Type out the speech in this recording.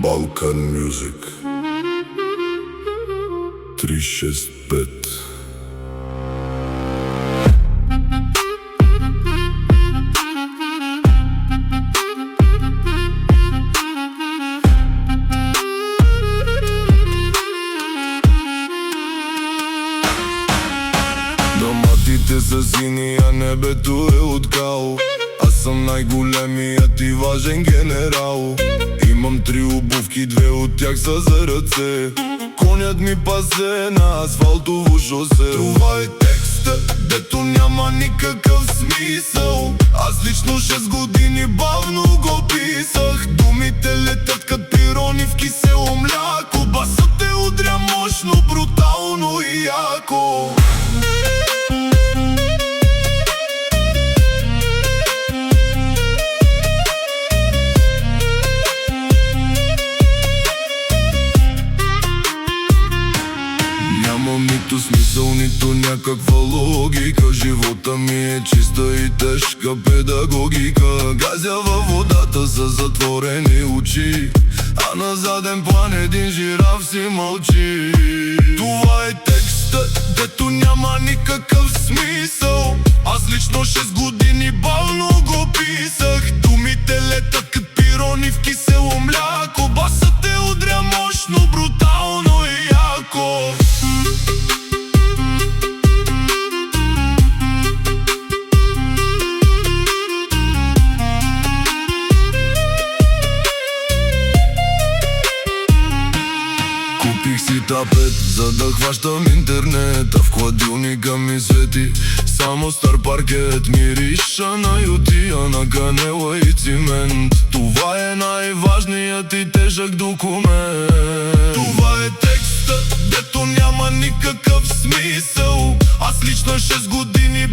Balkan Music 365. Доматите са сини, а небето е от као. Аз съм най-големият и важен генерал. Имам 3 обувки, 2 от тях са за ръце. Конят ми пасе на асфалтово шосе. Това е текстът, дето няма никакъв смисъл. Аз лично 6 години бавно го писах. Думите летят като пирони в кисело мляко. Басът те удря мощно, брутално и яко. Нямам нито смисъл, нито някаква логика. Живота ми е чиста и тежка педагогика. Газя във водата с затворени очи, а на заден план един жираф си мълчи. Това е текстът, дето няма никакъв смисъл. Аз лично 6 години бавно го писах. Думите летят като пирони в кисело мляко. Басът те удря мощно, брутално и яко. Купих си тапет, за да хващам интернет, а в хладилника ми свети само стар паркет. Мириша на ютия, на канела и цимент. Това е най-важният и тежък документ. Това е текстът, дето няма никакъв смисъл. Аз лично 6 години